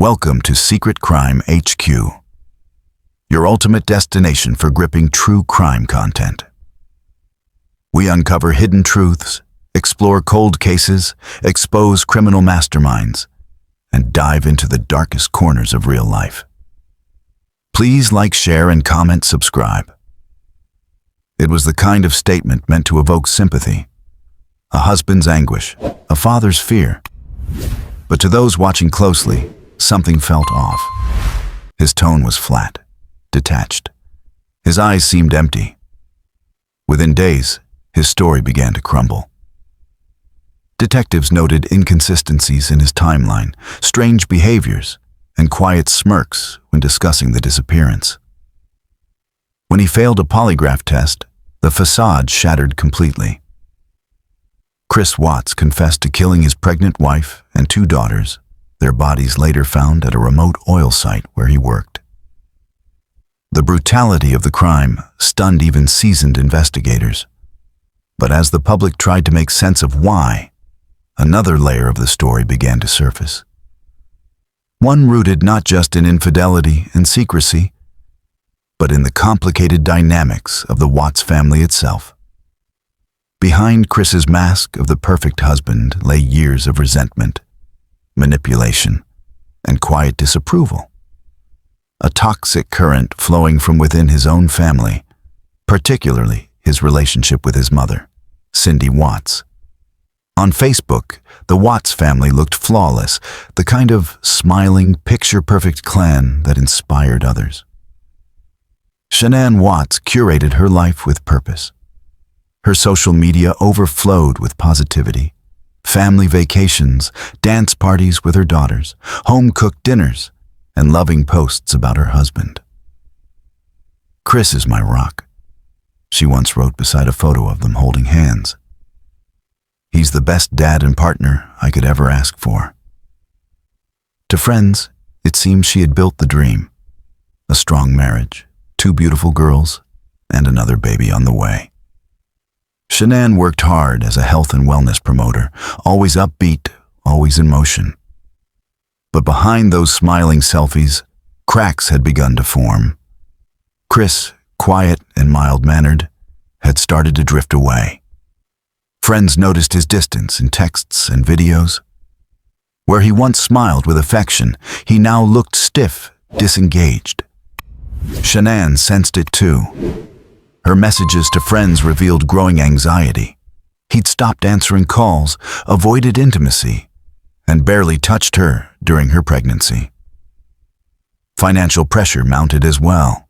Welcome to Secret Crime HQ, your ultimate destination for gripping true crime content. We uncover hidden truths, explore cold cases, expose criminal masterminds, and dive into the darkest corners of real life. Please like, share, and comment, subscribe. It was the kind of statement meant to evoke sympathy, a husband's anguish, a father's fear. But to those watching closely, something felt off. His tone was flat, detached. His eyes seemed empty. Within days, his story began to crumble. Detectives noted inconsistencies in his timeline, strange behaviors, and quiet smirks when discussing the disappearance. When he failed a polygraph test, the facade shattered completely. Chris Watts confessed to killing his pregnant wife and 2 daughters, their bodies later found at a remote oil site where he worked. The brutality of the crime stunned even seasoned investigators. But as the public tried to make sense of why, another layer of the story began to surface. One rooted not just in infidelity and secrecy, but in the complicated dynamics of the Watts family itself. Behind Chris's mask of the perfect husband lay years of resentment, manipulation, and quiet disapproval. A toxic current flowing from within his own family, particularly his relationship with his mother, Cindy Watts. On Facebook, the Watts family looked flawless, the kind of smiling, picture-perfect clan that inspired others. Shanann Watts curated her life with purpose. Her social media overflowed with positivity. Family vacations, dance parties with her daughters, home-cooked dinners, and loving posts about her husband. "Chris is my rock," she once wrote beside a photo of them holding hands. "He's the best dad and partner I could ever ask for." To friends, it seemed she had built the dream. A strong marriage, 2 beautiful girls, and another baby on the way. Shanann worked hard as a health and wellness promoter, always upbeat, always in motion. But behind those smiling selfies, cracks had begun to form. Chris, quiet and mild-mannered, had started to drift away. Friends noticed his distance in texts and videos. Where he once smiled with affection, he now looked stiff, disengaged. Shanann sensed it too. Her messages to friends revealed growing anxiety. He'd stopped answering calls, avoided intimacy, and barely touched her during her pregnancy. Financial pressure mounted as well.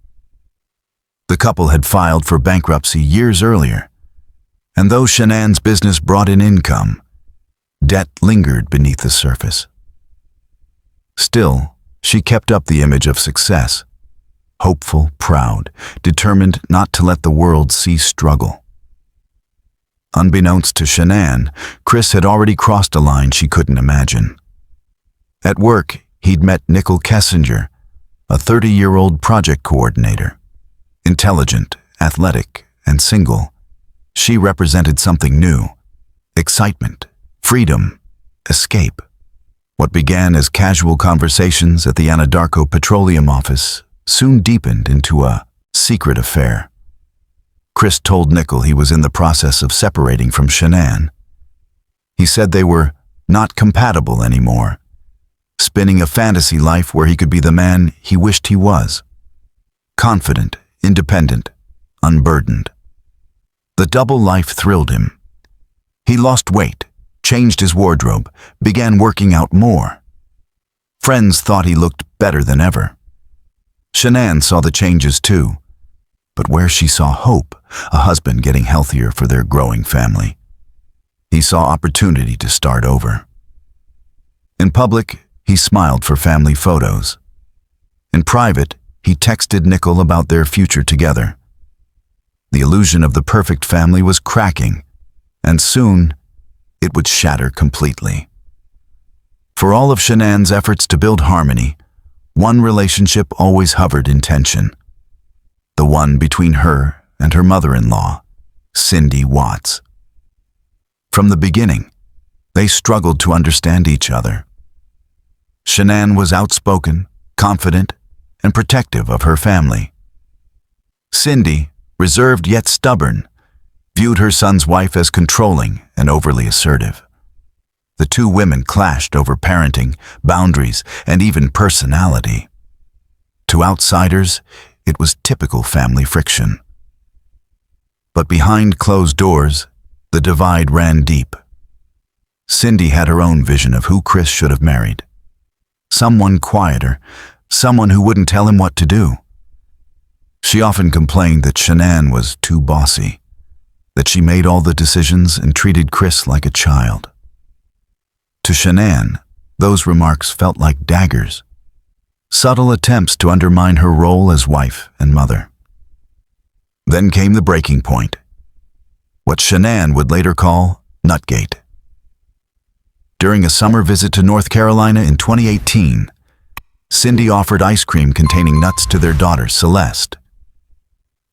The couple had filed for bankruptcy years earlier, and though Shanann's business brought in income, debt lingered beneath the surface. Still, she kept up the image of success. Hopeful, proud, determined not to let the world see struggle. Unbeknownst to Shanann, Chris had already crossed a line she couldn't imagine. At work, he'd met Nicole Kessinger, a 30-year-old project coordinator. Intelligent, athletic, and single, she represented something new: excitement, freedom, escape. What began as casual conversations at the Anadarko Petroleum office soon deepened into a secret affair. Chris told Nicole he was in the process of separating from Shanann. He said they were not compatible anymore, spinning a fantasy life where he could be the man he wished he was. Confident, independent, unburdened. The double life thrilled him. He lost weight, changed his wardrobe, began working out more. Friends thought he looked better than ever. Shanann saw the changes too, but where she saw hope, a husband getting healthier for their growing family, he saw opportunity to start over. In public, he smiled for family photos. In private, he texted Nicole about their future together. The illusion of the perfect family was cracking, and soon it would shatter completely. For all of Shanann's efforts to build harmony, one relationship always hovered in tension. The one between her and her mother-in-law, Cindy Watts. From the beginning, they struggled to understand each other. Shanann was outspoken, confident, and protective of her family. Cindy, reserved yet stubborn, viewed her son's wife as controlling and overly assertive. The two women clashed over parenting, boundaries, and even personality. To outsiders, it was typical family friction. But behind closed doors, the divide ran deep. Cindy had her own vision of who Chris should have married. Someone quieter, someone who wouldn't tell him what to do. She often complained that Shanann was too bossy, that she made all the decisions and treated Chris like a child. To Shanann, those remarks felt like daggers, subtle attempts to undermine her role as wife and mother. Then came the breaking point, what Shanann would later call Nutgate. During a summer visit to North Carolina in 2018, Cindy offered ice cream containing nuts to their daughter, Celeste,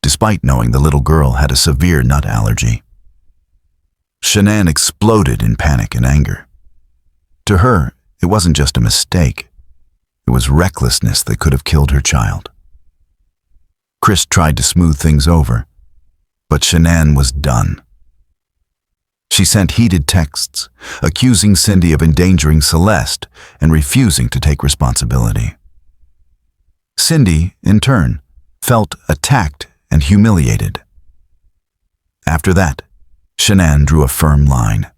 despite knowing the little girl had a severe nut allergy. Shanann exploded in panic and anger. To her, it wasn't just a mistake. It was recklessness that could have killed her child. Chris tried to smooth things over, but Shanann was done. She sent heated texts, accusing Cindy of endangering Celeste and refusing to take responsibility. Cindy, in turn, felt attacked and humiliated. After that, Shanann drew a firm line.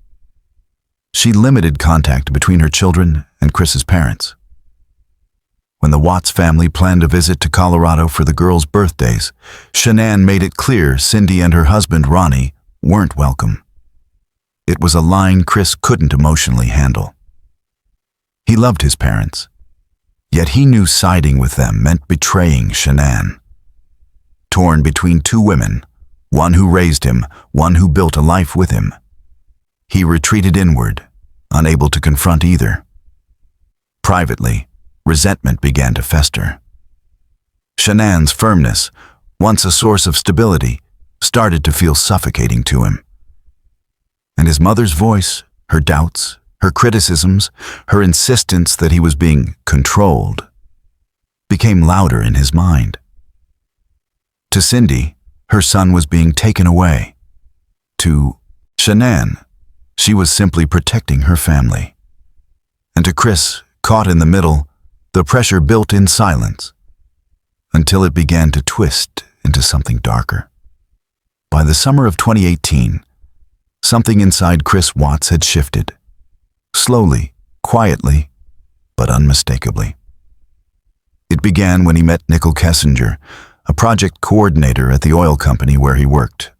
She limited contact between her children and Chris's parents. When the Watts family planned a visit to Colorado for the girls' birthdays, Shanann made it clear Cindy and her husband, Ronnie, weren't welcome. It was a line Chris couldn't emotionally handle. He loved his parents, yet he knew siding with them meant betraying Shanann. Torn between two women, one who raised him, one who built a life with him, he retreated inward, unable to confront either. Privately, resentment began to fester. Shanann's firmness, once a source of stability, started to feel suffocating to him. And his mother's voice, her doubts, her criticisms, her insistence that he was being controlled, became louder in his mind. To Cindy, her son was being taken away. To Shanann, she was simply protecting her family. And to Chris, caught in the middle, the pressure built in silence, until it began to twist into something darker. By the summer of 2018, something inside Chris Watts had shifted. Slowly, quietly, but unmistakably. It began when he met Nicole Kessinger, a project coordinator at the oil company where he worked.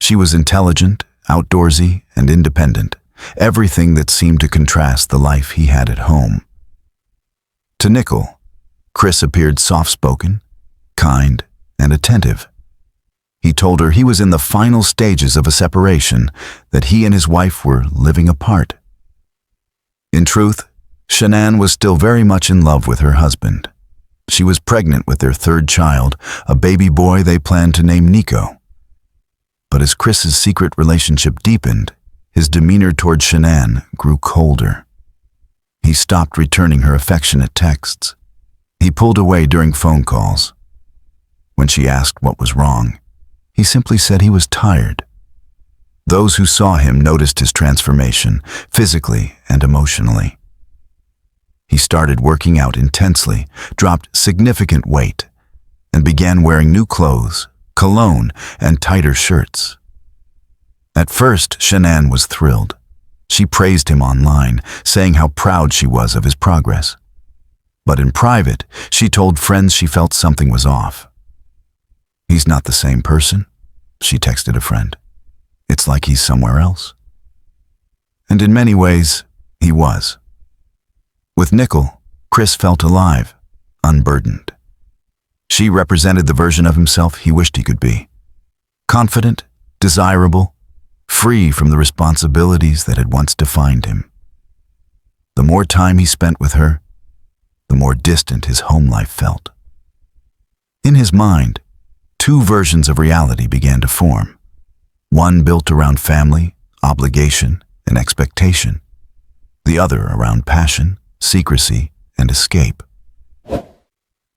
She was intelligent, outdoorsy, and independent, everything that seemed to contrast the life he had at home. To Nicole, Chris appeared soft-spoken, kind, and attentive. He told her he was in the final stages of a separation, that he and his wife were living apart. In truth, Shanann was still very much in love with her husband. She was pregnant with their third child, a baby boy they planned to name Nico. But as Chris's secret relationship deepened, his demeanor toward Shanann grew colder. He stopped returning her affectionate texts. He pulled away during phone calls. When she asked what was wrong, he simply said he was tired. Those who saw him noticed his transformation, physically and emotionally. He started working out intensely, dropped significant weight, and began wearing new clothes, cologne, and tighter shirts. At first, Shanann was thrilled. She praised him online, saying how proud she was of his progress. But in private, she told friends she felt something was off. "He's not the same person," she texted a friend. "It's like he's somewhere else." And in many ways, he was. With Nicole, Chris felt alive, unburdened. She represented the version of himself he wished he could be. Confident, desirable, free from the responsibilities that had once defined him. The more time he spent with her, the more distant his home life felt. In his mind, two versions of reality began to form. One built around family, obligation, and expectation. The other around passion, secrecy, and escape.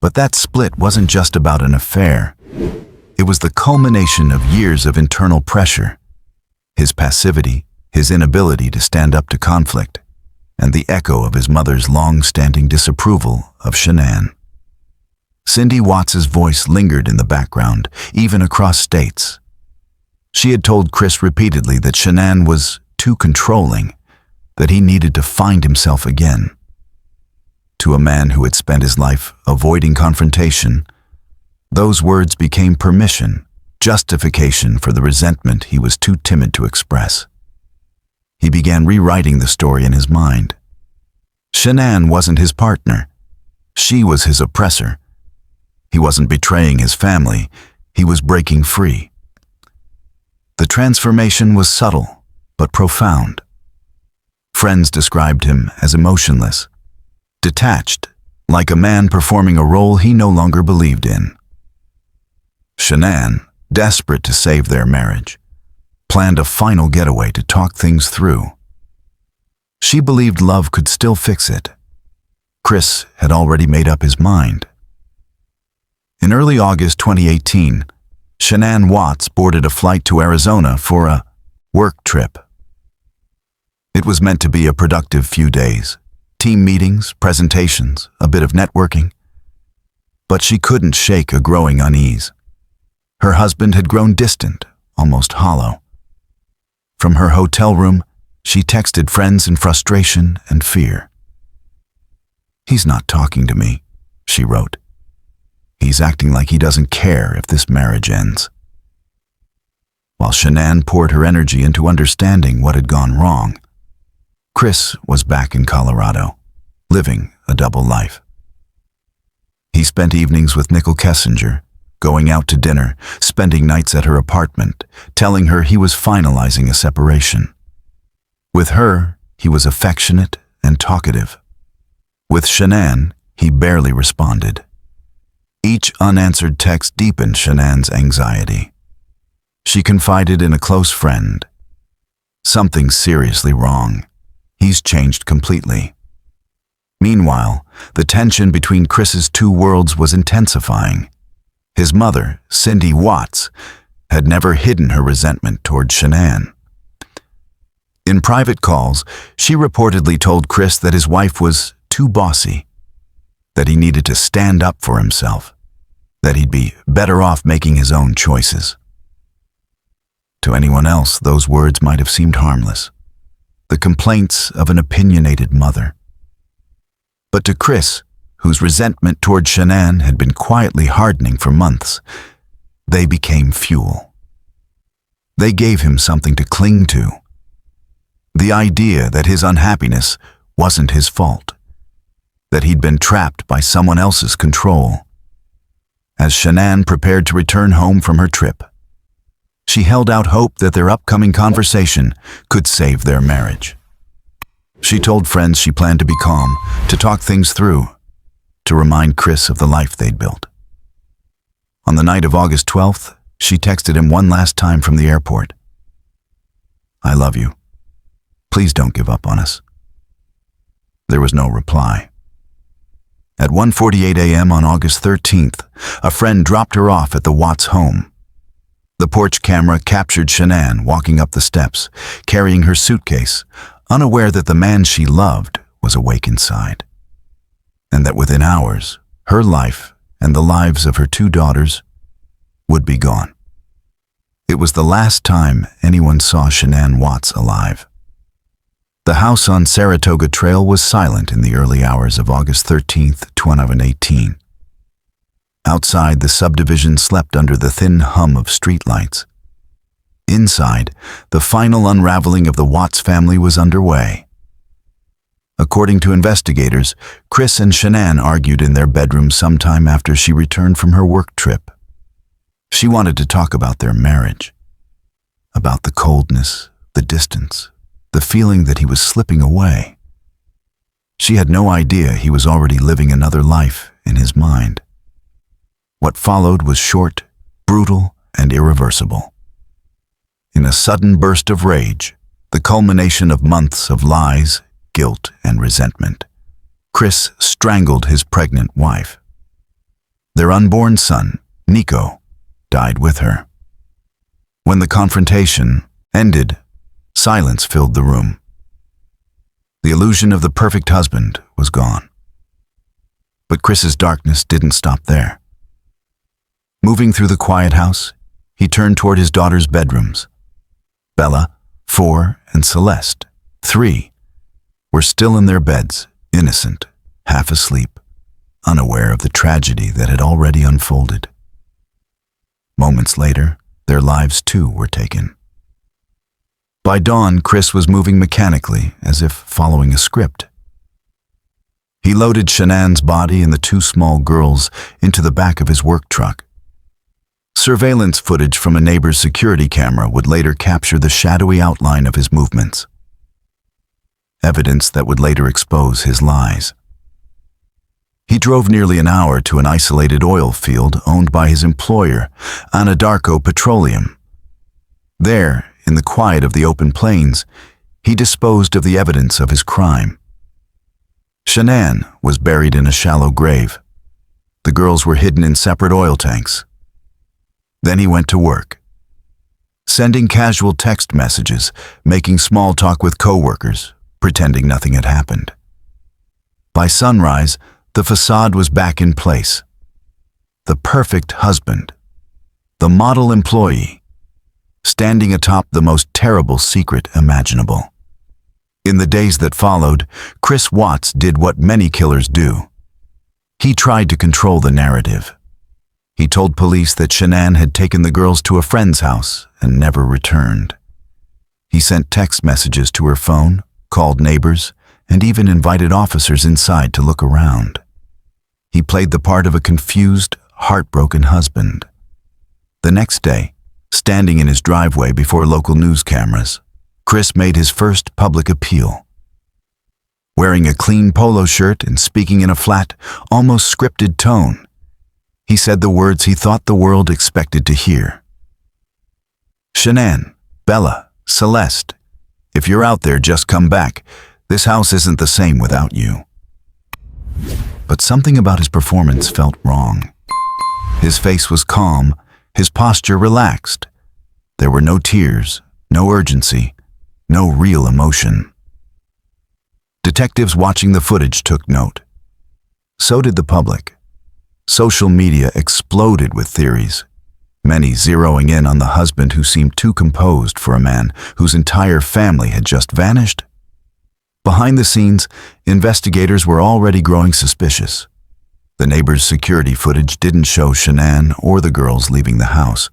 But that split wasn't just about an affair. It was the culmination of years of internal pressure. His passivity, his inability to stand up to conflict, and the echo of his mother's long-standing disapproval of Shanann. Cindy Watts's voice lingered in the background, even across states. She had told Chris repeatedly that Shanann was too controlling, that he needed to find himself again. To a man who had spent his life avoiding confrontation, those words became permission, justification for the resentment he was too timid to express. He began rewriting the story in his mind. Shanann wasn't his partner. She was his oppressor. He wasn't betraying his family. He was breaking free. The transformation was subtle, but profound. Friends described him as emotionless, detached, like a man performing a role he no longer believed in. Shanann, desperate to save their marriage, planned a final getaway to talk things through. She believed love could still fix it. Chris had already made up his mind. In early August 2018, Shanann Watts boarded a flight to Arizona for a work trip. It was meant to be a productive few days. Team meetings, presentations, a bit of networking. But she couldn't shake a growing unease. Her husband had grown distant, almost hollow. From her hotel room, she texted friends in frustration and fear. "He's not talking to me," she wrote. "He's acting like he doesn't care if this marriage ends." While Shanann poured her energy into understanding what had gone wrong, Chris was back in Colorado, living a double life. He spent evenings with Nicole Kessinger, going out to dinner, spending nights at her apartment, telling her he was finalizing a separation. With her, he was affectionate and talkative. With Shanann, he barely responded. Each unanswered text deepened Shanann's anxiety. She confided in a close friend. "Something's seriously wrong. He's changed completely." Meanwhile, the tension between Chris's two worlds was intensifying. His mother, Cindy Watts, had never hidden her resentment toward Shanann. In private calls, she reportedly told Chris that his wife was too bossy, that he needed to stand up for himself, that he'd be better off making his own choices. To anyone else, those words might have seemed harmless, the complaints of an opinionated mother. But to Chris, whose resentment toward Shanann had been quietly hardening for months, they became fuel. They gave him something to cling to. The idea that his unhappiness wasn't his fault, that he'd been trapped by someone else's control. As Shanann prepared to return home from her trip, she held out hope that their upcoming conversation could save their marriage. She told friends she planned to be calm, to talk things through, to remind Chris of the life they'd built. On the night of August 12th, she texted him one last time from the airport. "I love you. Please don't give up on us." There was no reply. At 1:48 a.m. on August 13th, a friend dropped her off at the Watts home. The porch camera captured Shanann walking up the steps, carrying her suitcase, unaware that the man she loved was awake inside, and that within hours, her life and the lives of her two daughters would be gone. It was the last time anyone saw Shanann Watts alive. The house on Saratoga Trail was silent in the early hours of August 13th, 2018. Outside, the subdivision slept under the thin hum of streetlights. Inside, the final unraveling of the Watts family was underway. According to investigators, Chris and Shanann argued in their bedroom sometime after she returned from her work trip. She wanted to talk about their marriage, about the coldness, the distance, the feeling that he was slipping away. She had no idea he was already living another life in his mind. What followed was short, brutal, and irreversible. In a sudden burst of rage, the culmination of months of lies, guilt, and resentment, Chris strangled his pregnant wife. Their unborn son, Nico, died with her. When the confrontation ended, silence filled the room. The illusion of the perfect husband was gone. But Chris's darkness didn't stop there. Moving through the quiet house, he turned toward his daughter's bedrooms. Bella, 4, and Celeste, 3, were still in their beds, innocent, half asleep, unaware of the tragedy that had already unfolded. Moments later, their lives too were taken. By dawn, Chris was moving mechanically, as if following a script. He loaded Shanann's body and the 2 small girls into the back of his work truck. Surveillance footage from a neighbor's security camera would later capture the shadowy outline of his movements. Evidence that would later expose his lies. He drove nearly an hour to an isolated oil field owned by his employer, Anadarko Petroleum. There, in the quiet of the open plains, he disposed of the evidence of his crime. Shanann was buried in a shallow grave. The girls were hidden in separate oil tanks. Then he went to work, sending casual text messages, making small talk with coworkers, pretending nothing had happened. By sunrise, the facade was back in place. The perfect husband, the model employee, standing atop the most terrible secret imaginable. In the days that followed, Chris Watts did what many killers do. He tried to control the narrative. He told police that Shanann had taken the girls to a friend's house and never returned. He sent text messages to her phone, called neighbors, and even invited officers inside to look around. He played the part of a confused, heartbroken husband. The next day, standing in his driveway before local news cameras, Chris made his first public appeal. Wearing a clean polo shirt and speaking in a flat, almost scripted tone, he said the words he thought the world expected to hear. Shanann, Bella, Celeste, if you're out there, just come back. This house isn't the same without you. But something about his performance felt wrong. His face was calm, his posture relaxed. There were no tears, no urgency, no real emotion. Detectives watching the footage took note. So did the public. Social media exploded with theories, many zeroing in on the husband who seemed too composed for a man whose entire family had just vanished. Behind the scenes, investigators were already growing suspicious. The neighbor's security footage didn't show Shanann or the girls leaving the house,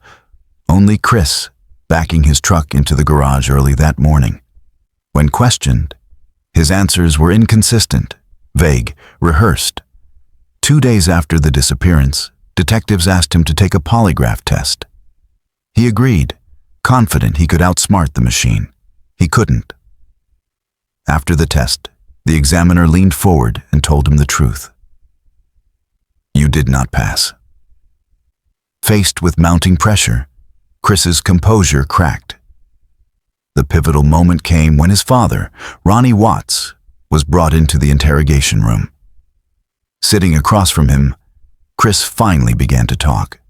only Chris backing his truck into the garage early that morning. When questioned, his answers were inconsistent, vague, rehearsed. 2 days after the disappearance, detectives asked him to take a polygraph test. He agreed, confident he could outsmart the machine. He couldn't. After the test, the examiner leaned forward and told him the truth. You did not pass. Faced with mounting pressure, Chris's composure cracked. The pivotal moment came when his father, Ronnie Watts, was brought into the interrogation room. Sitting across from him, Chris finally began to talk.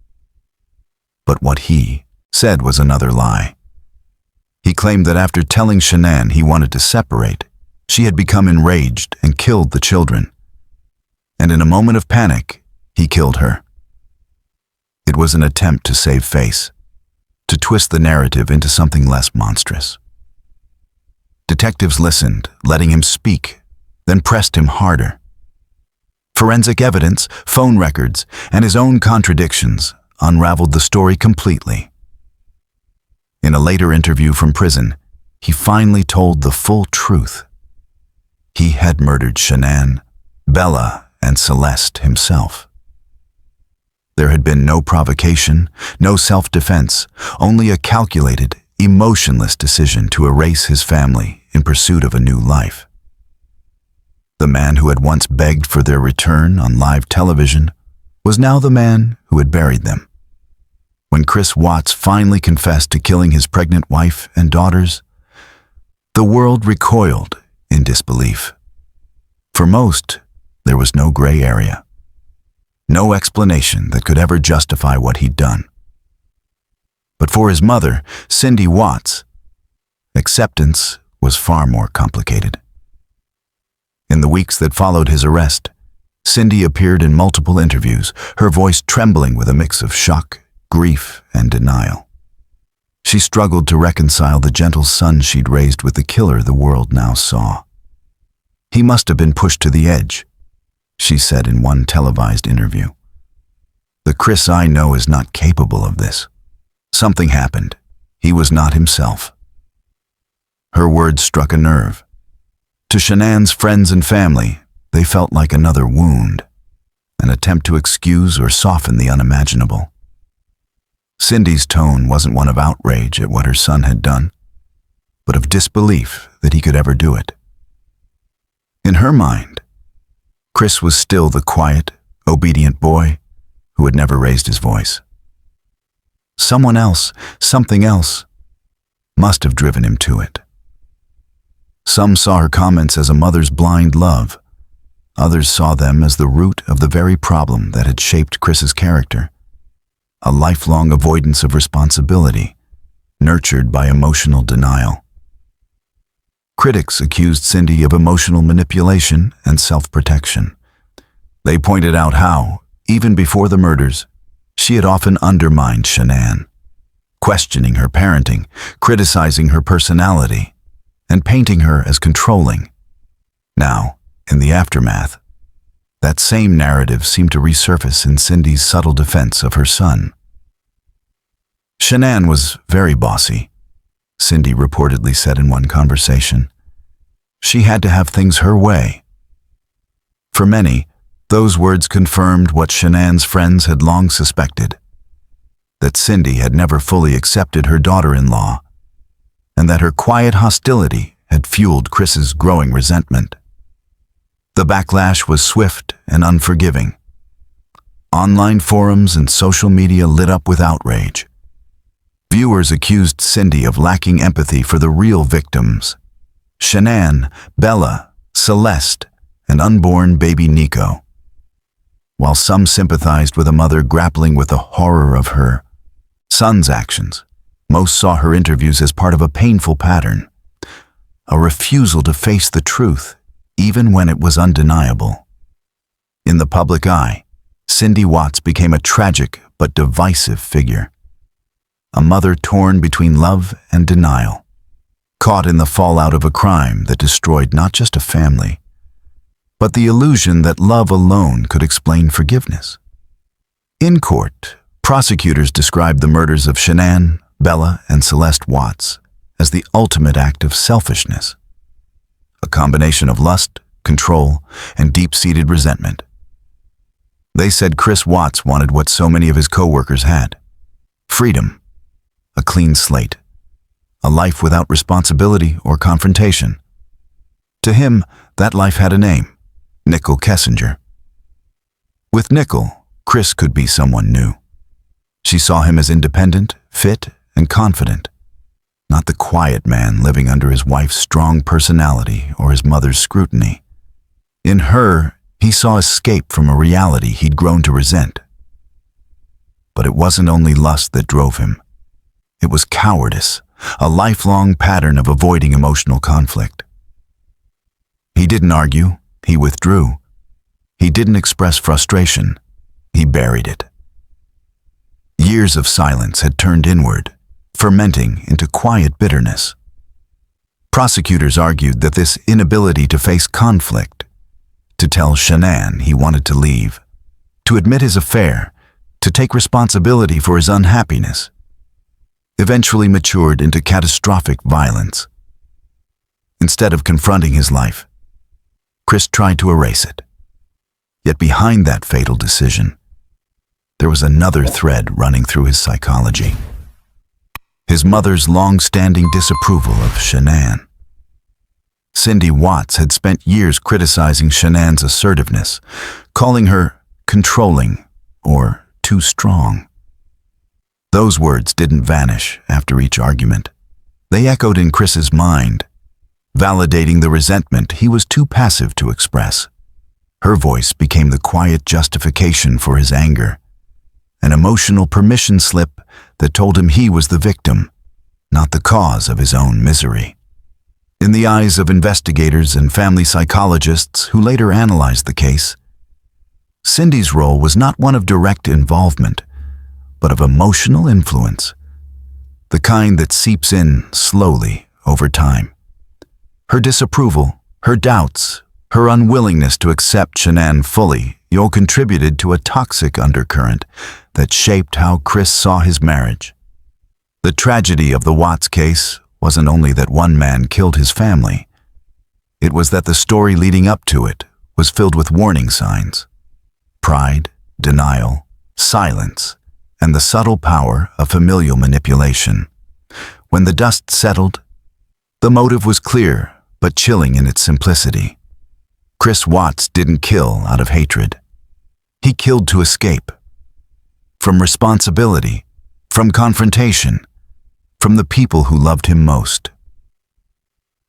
But what he said was another lie. He claimed that after telling Shanann he wanted to separate, she had become enraged and killed the children. And in a moment of panic, he killed her. It was an attempt to save face, to twist the narrative into something less monstrous. Detectives listened, letting him speak, then pressed him harder. Forensic evidence, phone records, and his own contradictions unraveled the story completely. In a later interview from prison, he finally told the full truth. He had murdered Shanann, Bella, and Celeste himself. There had been no provocation, no self-defense, only a calculated, emotionless decision to erase his family in pursuit of a new life. The man who had once begged for their return on live television was now the man who had buried them. When Chris Watts finally confessed to killing his pregnant wife and daughters, the world recoiled in disbelief. For most, There was no gray area. No explanation that could ever justify what he'd done. But for his mother, Cindy Watts, acceptance was far more complicated. In the weeks that followed his arrest, Cindy appeared in multiple interviews, her voice trembling with a mix of shock, grief, and denial. She struggled to reconcile the gentle son she'd raised with the killer the world now saw. "He must have been pushed to the edge," she said in one televised interview. "The Chris I know is not capable of this. Something happened. He was not himself." Her words struck a nerve. To Shanann's friends and family, they felt like another wound, an attempt to excuse or soften the unimaginable. Cindy's tone wasn't one of outrage at what her son had done, but of disbelief that he could ever do it. In her mind, Chris was still the quiet, obedient boy who had never raised his voice. Someone else, something else, must have driven him to it. Some saw her comments as a mother's blind love. Others saw them as the root of the very problem that had shaped Chris's character, a lifelong avoidance of responsibility, nurtured by emotional denial. Critics accused Cindy of emotional manipulation and self-protection. They pointed out how, even before the murders, she had often undermined Shanann, questioning her parenting, criticizing her personality, and painting her as controlling. Now, in the aftermath, that same narrative seemed to resurface in Cindy's subtle defense of her son. "Shanann was very bossy," Cindy reportedly said in one conversation. "She had to have things her way." For many, those words confirmed what Shanann's friends had long suspected, that Cindy had never fully accepted her daughter-in-law, and that her quiet hostility had fueled Chris's growing resentment. The backlash was swift and unforgiving. Online forums and social media lit up with outrage. Viewers accused Cindy of lacking empathy for the real victims: Shanann, Bella, Celeste, and unborn baby Nico. While some sympathized with a mother grappling with the horror of her son's actions, most saw her interviews as part of a painful pattern, a refusal to face the truth, even when it was undeniable. In the public eye, Cindy Watts became a tragic but divisive figure, a mother torn between love and denial, caught in the fallout of a crime that destroyed not just a family, but the illusion that love alone could explain forgiveness. In court, prosecutors described the murders of Shanann, Bella, and Celeste Watts as the ultimate act of selfishness, a combination of lust, control, and deep-seated resentment. They said Chris Watts wanted what so many of his co-workers had: freedom, a clean slate, a life without responsibility or confrontation. To him, that life had a name: Nickel Kessinger. With Nickel, Chris could be someone new. She saw him as independent, fit, and confident, not the quiet man living under his wife's strong personality or his mother's scrutiny. In her, he saw escape from a reality he'd grown to resent. But it wasn't only lust that drove him. It was cowardice, a lifelong pattern of avoiding emotional conflict. He didn't argue, he withdrew. He didn't express frustration, he buried it. Years of silence had turned inward, fermenting into quiet bitterness. Prosecutors argued that this inability to face conflict, to tell Shanann he wanted to leave, to admit his affair, to take responsibility for his unhappiness, eventually matured into catastrophic violence. Instead of confronting his life, Chris tried to erase it. Yet behind that fatal decision, there was another thread running through his psychology: his mother's long-standing disapproval of Shanann. Cindy Watts had spent years criticizing Shanann's assertiveness, calling her controlling or too strong. Those words didn't vanish after each argument. They echoed in Chris's mind, validating the resentment he was too passive to express. Her voice became the quiet justification for his anger, an emotional permission slip that told him he was the victim, not the cause of his own misery. In the eyes of investigators and family psychologists who later analyzed the case, Cindy's role was not one of direct involvement, but of emotional influence, the kind that seeps in slowly over time. Her disapproval, her doubts, her unwillingness to accept Shanann fully all contributed to a toxic undercurrent that shaped how Chris saw his marriage. The tragedy of the Watts case wasn't only that one man killed his family. It was that the story leading up to it was filled with warning signs: pride, denial, silence, and the subtle power of familial manipulation. When the dust settled, the motive was clear but chilling in its simplicity. Chris Watts didn't kill out of hatred. He killed to escape. From responsibility, from confrontation, from the people who loved him most.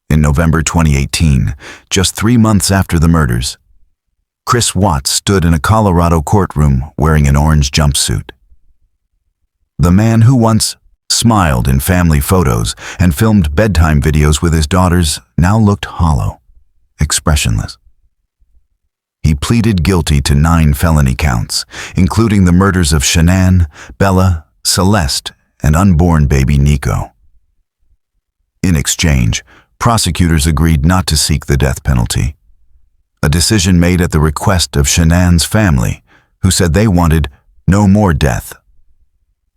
In November 2018, just 3 months after the murders, Chris Watts stood in a Colorado courtroom wearing an orange jumpsuit. The man who once smiled in family photos and filmed bedtime videos with his daughters now looked hollow, expressionless. He pleaded guilty to 9 felony counts, including the murders of Shanann, Bella, Celeste, and unborn baby Nico. In exchange, prosecutors agreed not to seek the death penalty, a decision made at the request of Shanann's family, who said they wanted no more death.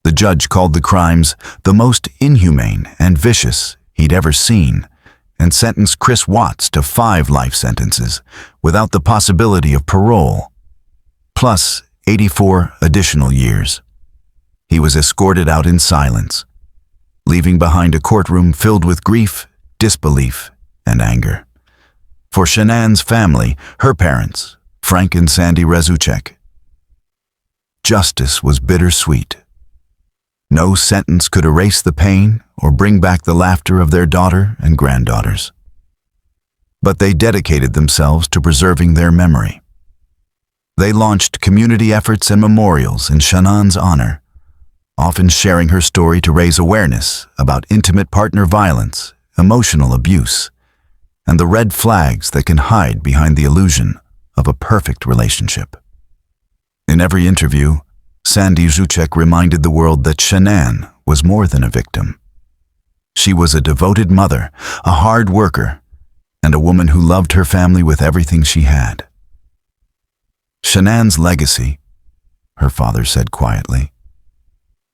The judge called the crimes the most inhumane and vicious he'd ever seen, and sentenced Chris Watts to 5 life sentences without the possibility of parole, plus 84 additional years. He was escorted out in silence, leaving behind a courtroom filled with grief, disbelief, and anger. For Shanann's family, her parents, Frank and Sandy Razuchek, justice was bittersweet. No sentence could erase the pain or bring back the laughter of their daughter and granddaughters. But they dedicated themselves to preserving their memory. They launched community efforts and memorials in Shanann's honor, often sharing her story to raise awareness about intimate partner violence, emotional abuse, and the red flags that can hide behind the illusion of a perfect relationship. In every interview, Sandy Razuchek reminded the world that Shanann was more than a victim. She was a devoted mother, a hard worker, and a woman who loved her family with everything she had. Shanann's legacy, her father said quietly,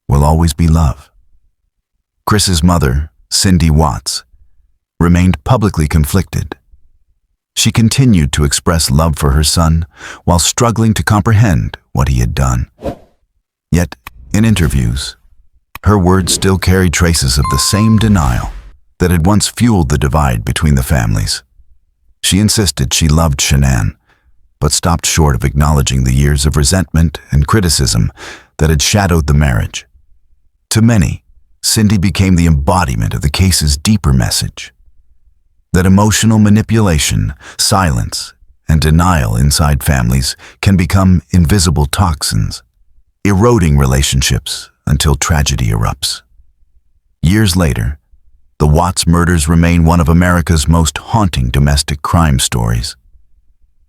will always be love. Chris's mother, Cindy Watts, remained publicly conflicted. She continued to express love for her son while struggling to comprehend what he had done. Yet, in interviews, her words still carried traces of the same denial that had once fueled the divide between the families. She insisted she loved Shanann, but stopped short of acknowledging the years of resentment and criticism that had shadowed the marriage. To many, Cindy became the embodiment of the case's deeper message: that emotional manipulation, silence, and denial inside families can become invisible toxins, eroding relationships until tragedy erupts. Years later, the Watts murders remain one of America's most haunting domestic crime stories,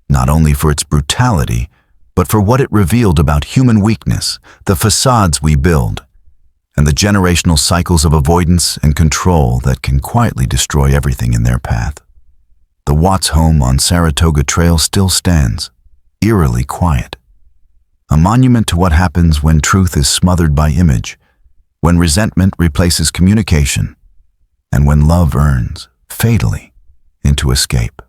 not only for its brutality, but for what it revealed about human weakness, the facades we build, and the generational cycles of avoidance and control that can quietly destroy everything in their path. The Watts home on Saratoga Trail still stands, eerily quiet, a monument to what happens when truth is smothered by image, when resentment replaces communication, and when love earns, fatally, into escape.